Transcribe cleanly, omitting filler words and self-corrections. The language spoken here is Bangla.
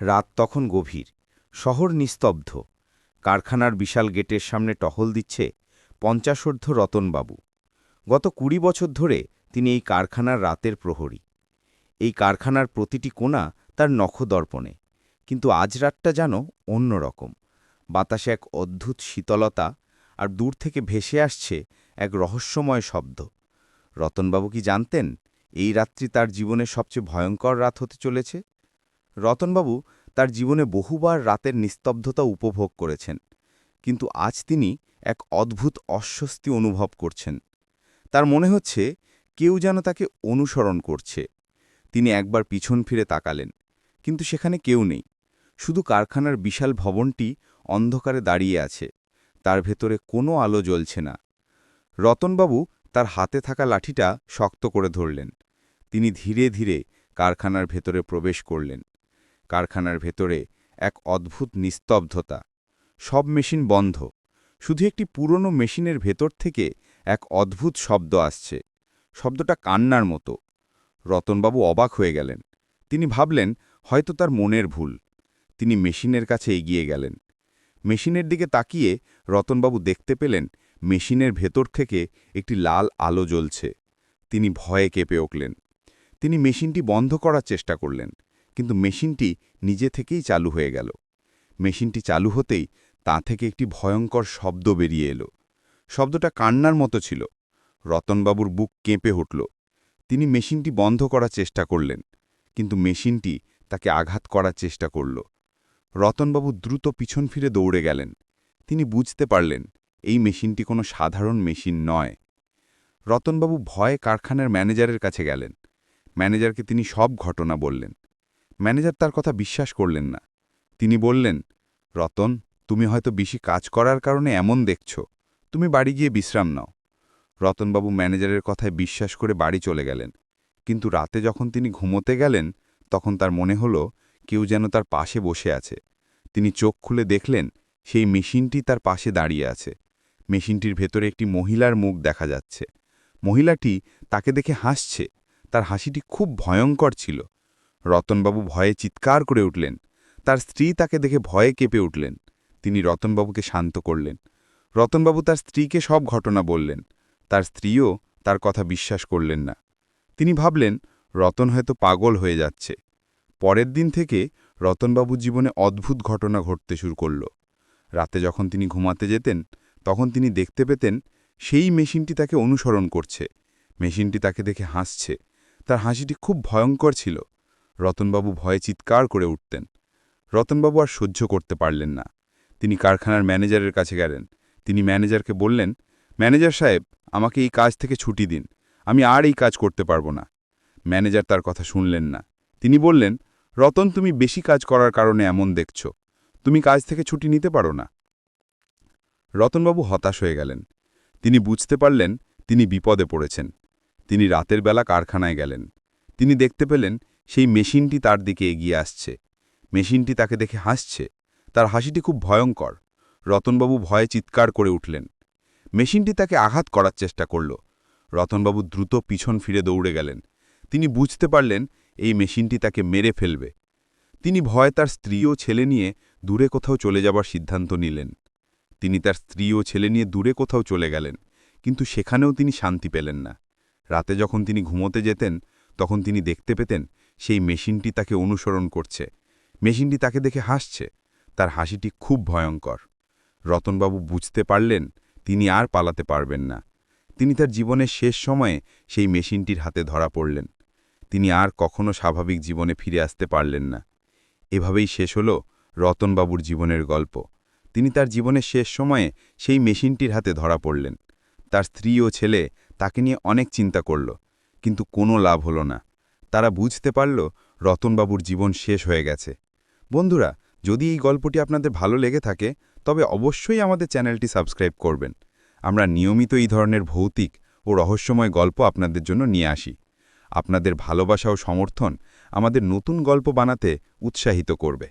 রাত তখন গভীর, শহর নিস্তব্ধ। কারখানার বিশাল গেটের সামনে টহল দিচ্ছে ৫০ঊর্ধ্ব রতনবাবু। গত ২০ বছর ধরে তিনি এই কারখানার রাতের প্রহরী। এই কারখানার প্রতিটি কোণা তার নখদর্পণে। কিন্তু আজ রাতটা যেন অন্যরকম। বাতাসে এক অদ্ভুত শীতলতা, আর দূর থেকে ভেসে আসছে এক রহস্যময় শব্দ। রতনবাবু কি জানতেন এই রাত্রি তার জীবনের সবচেয়ে ভয়ঙ্কর রাত হতে চলেছে? রতনবাবু তার জীবনে বহুবার রাতের নিস্তব্ধতা উপভোগ করেছেন, কিন্তু আজ তিনি এক অদ্ভুত অস্বস্তি অনুভব করছেন। তার মনে হচ্ছে কেউ যেন তাকে অনুসরণ করছে। তিনি একবার পিছন ফিরে তাকালেন, কিন্তু সেখানে কেউ নেই। শুধু কারখানার বিশাল ভবনটি অন্ধকারে দাঁড়িয়ে আছে, তার ভেতরে কোনো আলো জ্বলছে না। রতনবাবু তার হাতে থাকা লাঠিটা শক্ত করে ধরলেন। তিনি ধীরে ধীরে কারখানার ভেতরে প্রবেশ করলেন। কারখানার ভেতরে এক অদ্ভুত নিস্তব্ধতা। সব মেশিন বন্ধ, শুধু একটি পুরনো মেশিনের ভেতর থেকে এক অদ্ভুত শব্দ আসছে। শব্দটা কান্নার মতো। রতনবাবু অবাক হয়ে গেলেন। তিনি ভাবলেন হয়তো তার মনের ভুল। তিনি মেশিনের কাছে এগিয়ে গেলেন। মেশিনের দিকে তাকিয়ে রতনবাবু দেখতে পেলেন মেশিনের ভেতর থেকে একটি লাল আলো জ্বলছে। তিনি ভয়ে কেঁপে উঠলেন। তিনি মেশিনটি বন্ধ করার চেষ্টা করলেন, কিন্তু মেশিনটি নিজে থেকেই চালু হয়ে গেল। মেশিনটি চালু হতেই তা থেকে একটি ভয়ঙ্কর শব্দ বেরিয়ে এলো। শব্দটা কান্নার মতো ছিল। রতনবাবুর বুক কেঁপে উঠল। তিনি মেশিনটি বন্ধ করার চেষ্টা করলেন, কিন্তু মেশিনটি তাকে আঘাত করার চেষ্টা করল। রতনবাবু দ্রুত পিছন ফিরে দৌড়ে গেলেন। তিনি বুঝতে পারলেন এই মেশিনটি কোনো সাধারণ মেশিন নয়। রতনবাবু ভয়ে কারখানার ম্যানেজারের কাছে গেলেন। ম্যানেজারকে তিনি সব ঘটনা বললেন। ম্যানেজার তার কথা বিশ্বাস করলেন না। তিনি বললেন, রতন, তুমি হয়তো বেশি কাজ করার কারণে এমন দেখছ। তুমি বাড়ি গিয়ে বিশ্রাম নাও। রতনবাবু ম্যানেজারের কথায় বিশ্বাস করে বাড়ি চলে গেলেন। কিন্তু রাতে যখন তিনি ঘুমোতে গেলেন, তখন তার মনে হলো কেউ যেন তার পাশে বসে আছে। তিনি চোখ খুলে দেখলেন সেই মেশিনটি তার পাশে দাঁড়িয়ে আছে। মেশিনটির ভেতরে একটি মহিলার মুখ দেখা যাচ্ছে। মহিলাটি তাকে দেখে হাসছে। তার হাসিটি খুব ভয়ঙ্কর ছিল। রতনবাবু ভয়ে চিৎকার করে উঠলেন। তার স্ত্রী তাকে দেখে ভয়ে কেঁপে উঠলেন। তিনি রতনবাবুকে শান্ত করলেন। রতনবাবু তার স্ত্রীকে সব ঘটনা বললেন। তার স্ত্রীও তার কথা বিশ্বাস করলেন না। তিনি ভাবলেন রতন হয়তো পাগল হয়ে যাচ্ছে। পরের দিন থেকে রতনবাবুর জীবনে অদ্ভুত ঘটনা ঘটতে শুরু করল। রাতে যখন তিনি ঘুমাতে যেতেন, তখন তিনি দেখতে পেতেন সেই মেশিনটি তাকে অনুসরণ করছে। মেশিনটি তাকে দেখে হাসছে। তার হাসিটি খুব ভয়ঙ্কর ছিল। রতনবাবু ভয়ে চিৎকার করে উঠতেন। রতনবাবু আর সহ্য করতে পারলেন না। তিনি কারখানার ম্যানেজারের কাছে গেলেন। তিনি ম্যানেজারকে বললেন, ম্যানেজার সাহেব, আমাকে এই কাজ থেকে ছুটি দিন। আমি আর এই কাজ করতে পারবো না। ম্যানেজার তার কথা শুনলেন না। তিনি বললেন, রতন, তুমি বেশি কাজ করার কারণে এমন দেখছ। তুমি কাজ থেকে ছুটি নিতে পারো না। রতনবাবু হতাশ হয়ে গেলেন। তিনি বুঝতে পারলেন তিনি বিপদে পড়েছেন। তিনি রাতের বেলা কারখানায় গেলেন। তিনি দেখতে পেলেন সেই মেশিনটি তার দিকে এগিয়ে আসছে। মেশিনটি তাকে দেখে হাসছে। তার হাসিটি খুব ভয়ঙ্কর। রতনবাবু ভয়ে চিৎকার করে উঠলেন। মেশিনটি তাকে আঘাত করার চেষ্টা করল। রতনবাবু দ্রুত পিছন ফিরে দৌড়ে গেলেন। তিনি বুঝতে পারলেন এই মেশিনটি তাকে মেরে ফেলবে। তিনি ভয়ে তার স্ত্রী ও ছেলে নিয়ে দূরে কোথাও চলে যাবার সিদ্ধান্ত নিলেন। তিনি তার স্ত্রী ও ছেলে নিয়ে দূরে কোথাও চলে গেলেন, কিন্তু সেখানেও তিনি শান্তি পেলেন না। রাতে যখন তিনি ঘুমোতে যেতেন, তখন তিনি দেখতে পেতেন সেই মেশিনটি তাকে অনুসরণ করছে। মেশিনটি তাকে দেখে হাসছে। তার হাসিটি খুব ভয়ঙ্কর। রতনবাবু বুঝতে পারলেন তিনি আর পালাতে পারবেন না। তিনি তার জীবনের শেষ সময়ে সেই মেশিনটির হাতে ধরা পড়লেন। তিনি আর কখনো স্বাভাবিক জীবনে ফিরে আসতে পারলেন না। এভাবেই শেষ হল রতনবাবুর জীবনের গল্প। তিনি তার জীবনের শেষ সময়ে সেই মেশিনটির হাতে ধরা পড়লেন। তার স্ত্রী ও ছেলে তাকে নিয়ে অনেক চিন্তা করল, কিন্তু কোনো লাভ হল না। তারা বুঝতে পারল রতনবাবুর জীবন শেষ হয়ে গেছে। বন্ধুরা, যদি এই গল্পটি আপনাদের ভালো লেগে থাকে, তবে অবশ্যই আমাদের চ্যানেলটি সাবস্ক্রাইব করবেন। আমরা নিয়মিত এই ধরনের ভৌতিক ও রহস্যময় গল্প আপনাদের জন্য নিয়ে আসি। আপনাদের ভালোবাসা ও সমর্থন আমাদের নতুন গল্প বানাতে উৎসাহিত করবে।